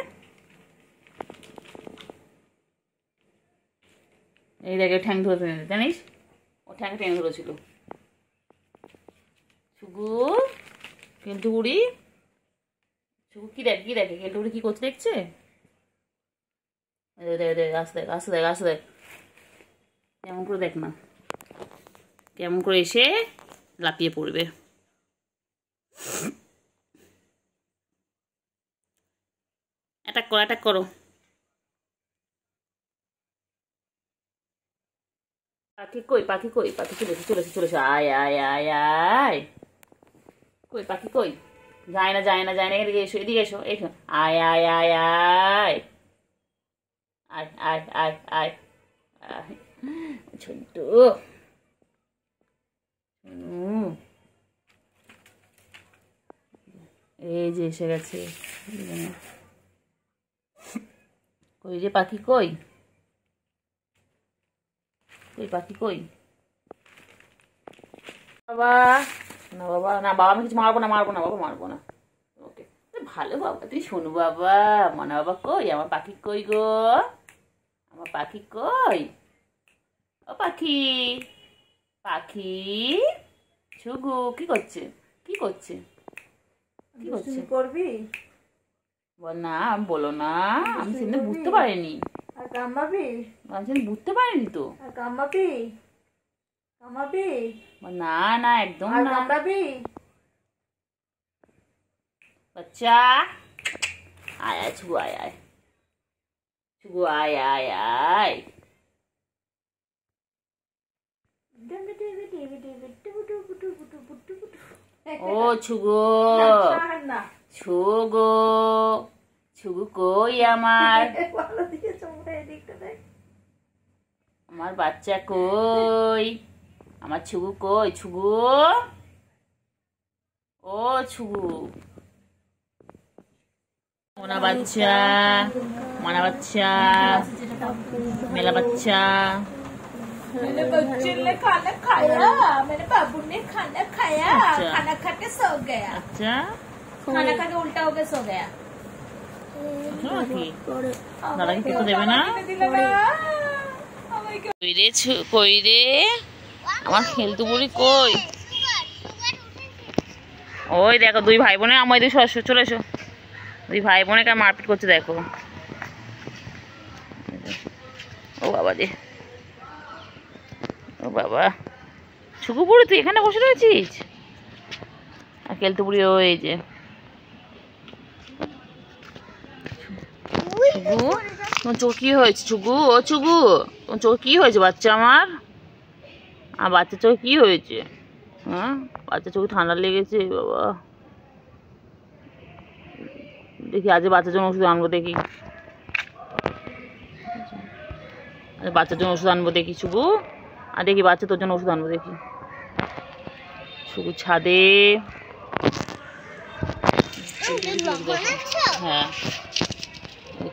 এই দেখে ঠ্যাং ধরে জানিস, ও ঠ্যাং টেনে ধরেছিল। ছুগু, কেলটু বুড়ি, ছুগু কি দেখে, কি দেখে কেলটু বুড়ি কি করছে দেখছে? আসতে দেখ, আসতে দেখ, আসতে দেখ, কেমন করে দেখ না, কেমন করে এসে লাপিয়ে পড়বে। অ্যাটাক করো, অ্যাটাক করো। পাখি কই, পাখি কই? পাখি চলেছে চলেছে চলেছে, আয় আয় আয় আয়। কই পাখি কই? যায় না যায় না যায় না, এদিকে এসো, এদিকে এসো, এসো, আয় আয় আয় আয় আয় আয় আয় আয় আয়। ছোট্ট এই যে এসে গেছে। কই রে পাখি কই? কই পাখি কই? বাবা না, বাবা না, বাবা আমি কিছু মারবো না, মারবো না বাবা, মারবো না। ওকে ভালো বাবা, তুই শোনো বাবা। মনা বাবা কই? আমার পাখি কই গো? আমার পাখি কই? ও পাখি, পাখি ছুগু কি করছে, কি করছে, কি করছে? করবি বল না, বলো না, আমি সেদিন বুঝতে পারিনি। আর কামাবি, আমি সেদিন বুঝতে পারিনি তো। আর কামাবি, কামাবি না না একদম আর না। কামড়াবি। বাচ্চা আয় আয় ছুগু, আয় আয় ছুগু, আয় আয় আয়। ও ছুগু, ছুগু, ছুগু কই আমার? আমার বাচ্চা কই? আমার ছুগু কই? ছুগু, ও ছুগু, মোনা বাচ্চা, মোনা বাচ্চা, মেলা বাচ্চা। मैंने बच्चे ने खाना खाया, मेरे बाबू ने खाना खाया, खाना खा के सो गया। अच्छा, खाना खा के उल्टा होके सो गया। দাদা কি খেতে দেবে না? কই রে কই রে আমার খেলতু বুড়ি কই? ওই দেখো দুই ভাই বোনে, আমার দুই সদস্য চলে এসো। দুই ভাই বোনে কেমন মারপিট করছে দেখো। ও বাবা রে, ও বাবা, ছুকু বুড়ি তুই এখানে বসে রয়েছিস? আর খেলতু বুড়ি ওই যে ছুকু, তোমার চোখ কি হয়েছে চুগু? ও চুগু, তোমার চোখ কি হয়েছে বাচ্চা আমার? আর বাচ্চার চোখ কি হয়েছে? হ্যাঁ, বাচ্চার চোখে ঠান্ডা লেগেছে বাবা। দেখি আজ বাচ্চার জন্য ওষুধ আনবো দেখি। বাচ্চার জন্য ওষুধ আনবো দেখি চুগু। আর দেখি বাচ্চা তোর জন্য ওষুধ আনবো দেখি। চুগু ছাদে। হ্যাঁ,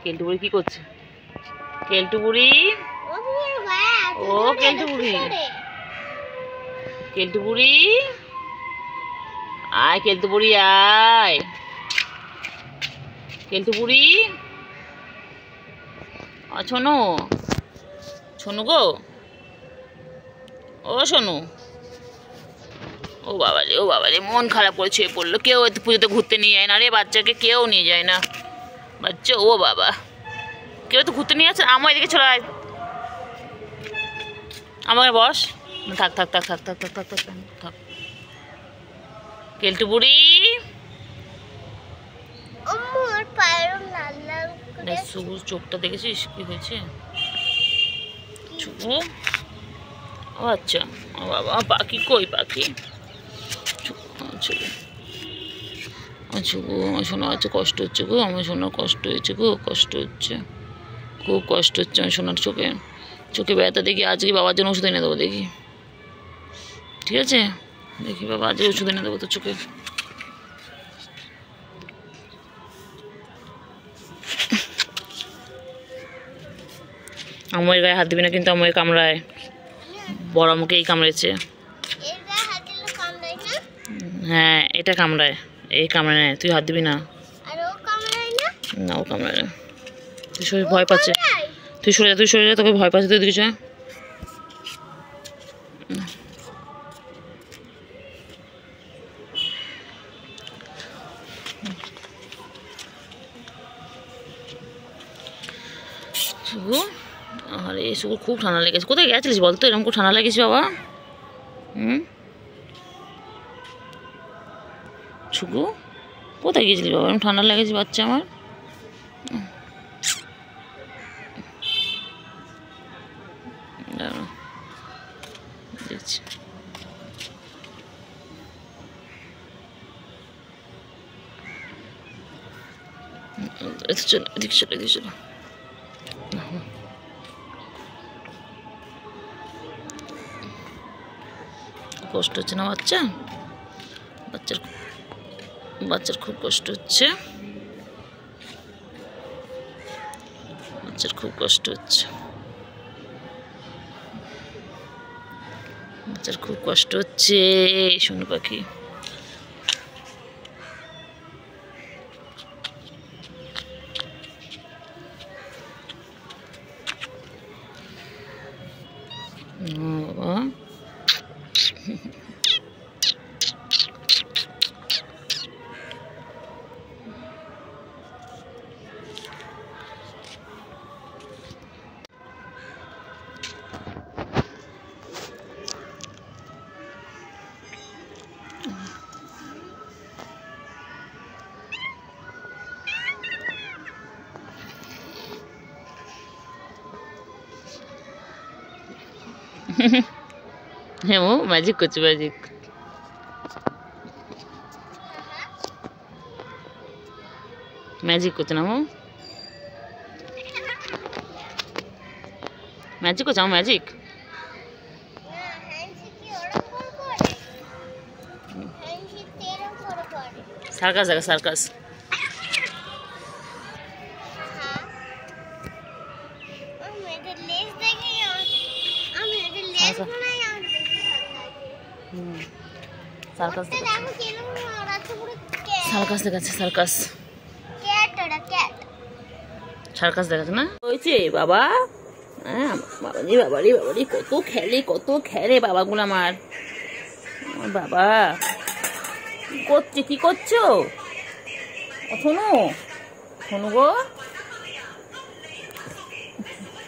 কেলটু বুড়ি কি করছে? কেলটু বুড়ি, ও কেলটু বুড়ি, কেলটু বুড়ি আয়, কেলটু বুড়ি আয়, কেলটু বুড়ি। শোনো, শোনো গো, ও শোনো। ও বাবারে, ও বাবারে, মন খারাপ করে ছুঁয়ে পড়লো। কেউ পুজোতে ঘুরতে নিয়ে যায় না রে, বাচ্চাকে কেউ নিয়ে যায় না। বাচ্চা, ও বাবা, কেউ তো ঘুরতে নিয়ে যাচ্ছে। আমার এদিকে চলে আয়, আমাকে বস। থাক থাক থাক থাক থাক থাক থাক থাক থাক। কেলটু বুড়ি, সবুজ চোখটা দেখেছিস কি হয়েছে? চুপু, ও আচ্ছা, ও বাবা, পাখি কই পাখি? আমার শোনা আছে, কষ্ট হচ্ছে গো, আমার শোনার কষ্ট হয়েছে গো, কষ্ট হচ্ছে, খুব কষ্ট হচ্ছে আমার শোনার। চোখে চোখে ব্যথা দেখি। আজকে বাবার জন্য ওষুধ এনে দেবো দেখি, ঠিক আছে? দেখি বাবা, আজকে ওষুধ এনে দেবো তো চোখে। আমার গায়ে হাত দিবি না কিন্তু, আমার কামড়ায়। বড় আমাকে এই কামড়েছে। হ্যাঁ, এটা কামড়ায়, এই কামড়ায় না, তুই হাত দিবি না। না, ও কামড়ায় না। তুই সরে, ভয় পাচ্ছে। তুই সরে যা, তুই সরে যা, তোকে ভয় পাচ্ছে। তুই দিকে যা। শুভু, আরে শুভু খুব ঠান্ডা লেগেছে। কোথায় গেছিলিস বলতো, এরকম খুব ঠান্ডা লেগেছে বাবা? শুভু, কোথায় গিয়েছিলিস বাবা? এরকম ঠান্ডা লেগেছে বাচ্চা আমার। দেখছি, চলো এদিকে, চলো এদিকে, চলো। কষ্ট হচ্ছে না বাচ্চা? বাচ্চার খুব কষ্ট হচ্ছে, বাচ্চার খুব কষ্ট হচ্ছে, বাচ্চার খুব কষ্ট হচ্ছে। শোনো পাখি, বাবা হ্যাঁ, ও ম্যাজিক করছে, ম্যাজিক। ম্যাজিক করছে না, ও ম্যাজিক করছে, আমার ম্যাজিক। সার্কাস দেখা, সার্কাস। সার্কাস সার্কাস দেখাচ্ছে, সার্কাস সার্কাস দেখাচ্ছে না হয়েছে বাবা। হ্যাঁ বাবারি, বাবারি, বাবারি, কত খেলে, কত খেলে বাবাগুলো আমার। বাবা কি করছে, কি করছো? শোনো, শোনো গো,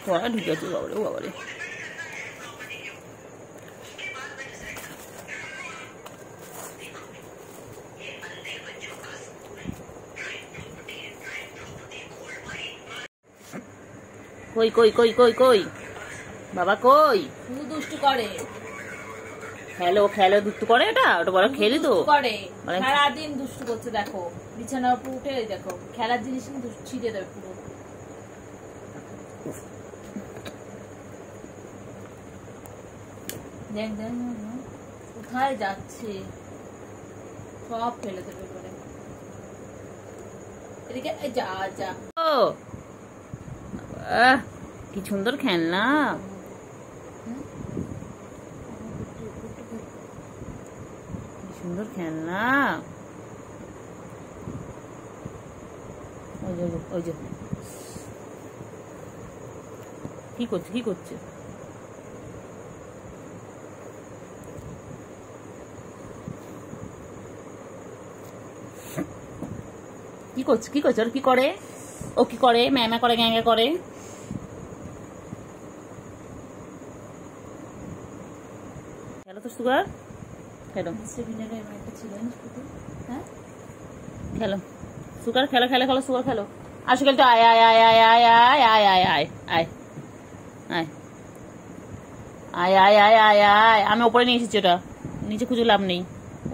তোরা ঢুকেছে বাবারে, বাবারে। কই কই কই কই কই বাবা কই? শুধু দুষ্টু করে। খেলো খেলো দুষ্টু করে, এটা ওটা বড় খেলি তো করে, সারাদিন দুষ্টু করছে। দেখো বিছানার উপর উঠে দেখো খেলার জিনিস ছিঁড়ে দেবে পুরো। দেখ দেখ কোথায় যাচ্ছে, সব ফেলে দেবে করে। এদিকে যা যা। ও কি সুন্দর খেলনা, কি সুন্দর খেলনা। ওই যে কি করছে কি করছে? কি করছে কি করছে? ওর কি করে? ও কি করে? ম্যামা করে, গ্যাঙ্গা করে। খেলো তো সুগার, খেলো খেলো সুগার, খেলো খেলো খেলো সুগার খেলো। আসো খেলতে আয় আয় আয় আয় আয় আয় আয় আয় আয় আয় আয় আয় আয় আয় আয় আয়। আমি ওপরে নিয়ে এসেছি, ওটা নিচে খুঁজে লাভ নেই।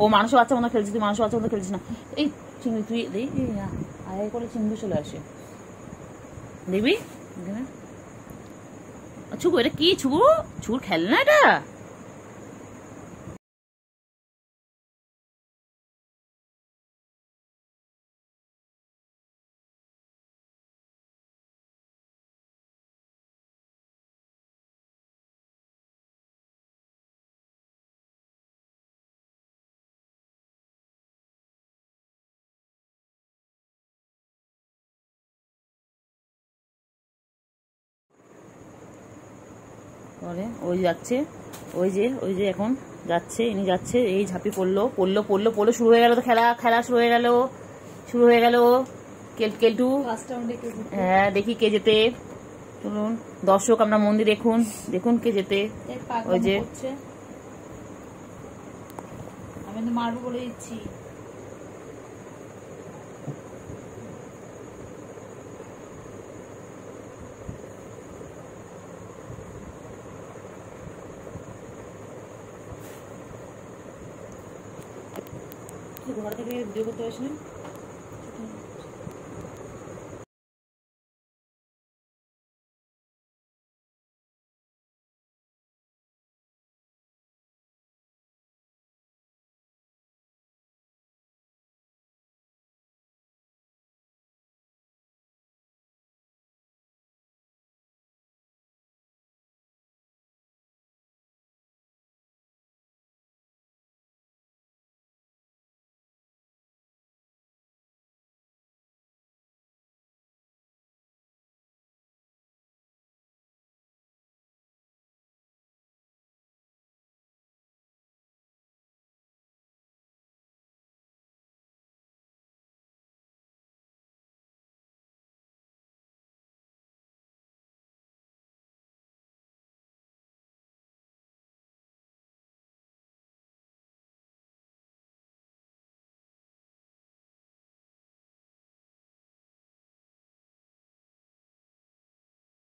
ও মানুষ বাচ্চা মতো খেলছিস, তুই মানুষ বাচ্চা মতো খেলছিস না। এই চিংড়ি তুই দেই আয় করে চিংড়ি চলে আসে, দেখবি? ছুকু এটা কি? ছুকু ছুকুর খেলনা এটা? বলে ওই যাচ্ছে, ওই যে এখন যাচ্ছে, ইনি যাচ্ছে, এই ঝাঁপি পড়লো পড়লো পড়লো পড়লো, শুরু হয়ে গেল তো খেলা, খেলা শুরু হয়ে গেল, শুরু হয়ে গেল। কেলটু, হ্যাঁ দেখি কে যেতে। চলুন দর্শক আমরা মন্দির দেখুন, দেখুন কে যেতে। ওই যে আমি তো মারবো বলে দিচ্ছি। ঘর থেকে ভিডিও করতে আসলেন।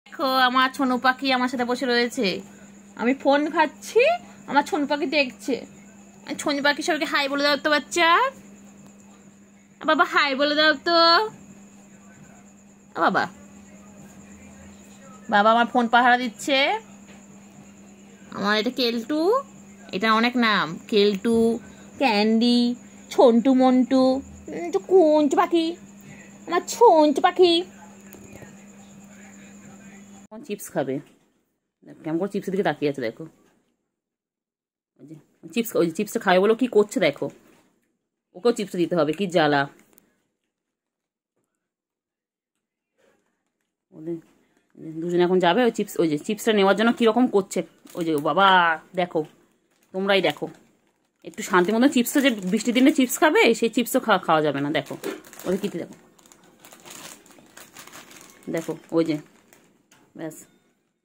দেখো আমার ছোনু পাখি আমার সাথে বসে রয়েছে, আমি ফোন খাচ্ছি, আমার ছোনু পাখি দেখছে। ছোনু পাখি সবাইকে হাই বলে দাও তো বাচ্চা, বাবা হাই বলে দাও তো বাবা। বাবা আমার ফোন পাহারা দিচ্ছে। আমার এটা কেলটু, এটা অনেক নাম, কেলটু, ক্যান্ডি, ছন্টু মন্টু, কুঞ্চু পাখি, আমার ছঞ্চু পাখি। চিপস খাবে, কেমন করে চিপসের দিকে তাকিয়ে আছে দেখো। ওই যে চিপস, ওই যে চিপসটা খাবে বলো কি করছে দেখো, ওকেও চিপস দিতে হবে, কি জ্বালা। দুজনে এখন যাবে ওই চিপস, ওই যে চিপসটা নেওয়ার জন্য কিরকম করছে। ওই যে বাবা দেখো, তোমরাই দেখো, একটু শান্তি মতো চিপসটা, যে বৃষ্টির দিনে চিপস খাবে সেই চিপসও খাওয়া যাবে না। দেখো ওই কি দেখো, দেখো ওই যে ব্যাস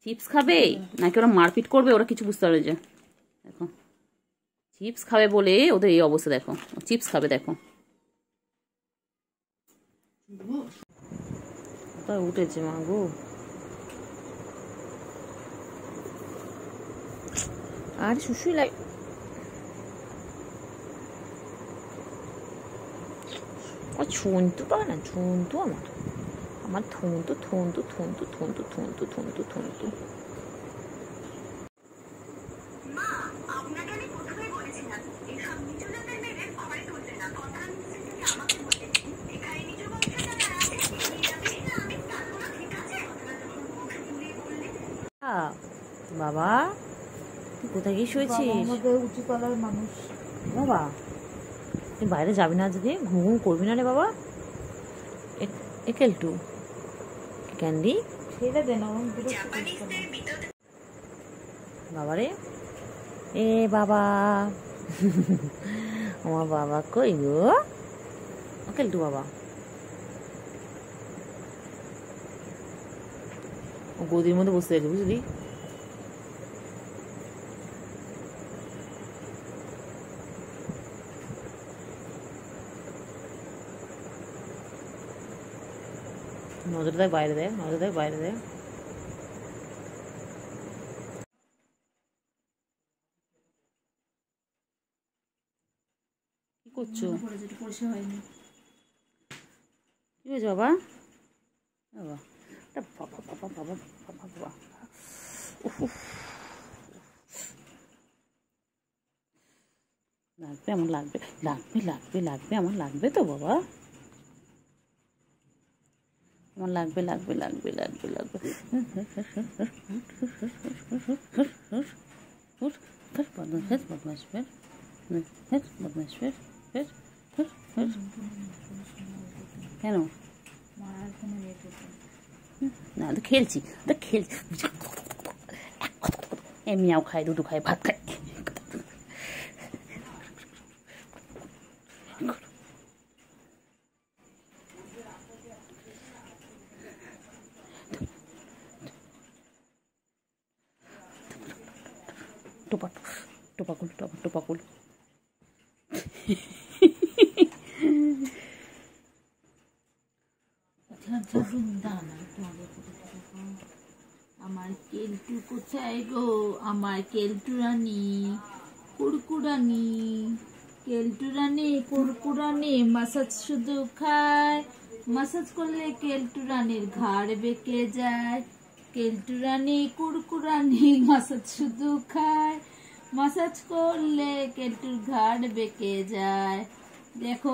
চিপস খাবে নাকি ওরা মারপিট করবে, ওরা কিছু বুঝতে পারে। যে দেখো চিপস খাবে বলে ওদের এই অবস্থা, দেখো চিপস খাবে দেখো। উঠেছে মা গো। আর শুশুই লাগে। ছন্তু পাবে না, ছন্তু আমার থন্তু থন্তু থন্তু থন্তু থন্তু থন্তু থন্তু। বাবা তুই কোথায় গিয়ে শুয়েছিস? উঁচু তলার মানুষ। বাবা তুই বাইরে যাবি না আজকে? ঘুম ঘুম করবি না রে বাবা? একেলটু ক্যান্ডি ছেড়ে দে না, বাবা রে। এ বাবা আমার বাবা কই গো? একেলটু বাবা ও গদির মধ্যে বসে আছে বুঝলি। নজর দেয় বাইরে দেয়, নজর দেয় বাইরে দেয়। কি করছো? কি হয়েছে বাবা? বাবা বাবা বাবা বাবা বাবা বাবা লাগবে আমার, লাগবে লাগবে লাগবে লাগবে আমার, লাগবে তো বাবা আমার, লাগবে লাগবে লাগবে লাগবে লাগবে। বদমাস ফের, বদমাস ফের ফের ফের ফের। কেন না তো খেলছি, তো খেলছি এমনিও খাই, দুটো খাই, ভাত খাই। টোপাকুল টোপাকুল আমার কেলটু কোথায় গো? আমার কেলটু রানী, কুরকুরানি, কেলটু রানী কুরকুরানি, মাসাজ শুধু খায়, মাসাজ করলে কেলটু রানীর ঘাড় বেঁকে যায়। কেলটু রানী কুরকুরানি, মাসাজ শুধু খায়, মাসাজ করলে কেলটুর ঘাড় বেঁকে যায়। দেখো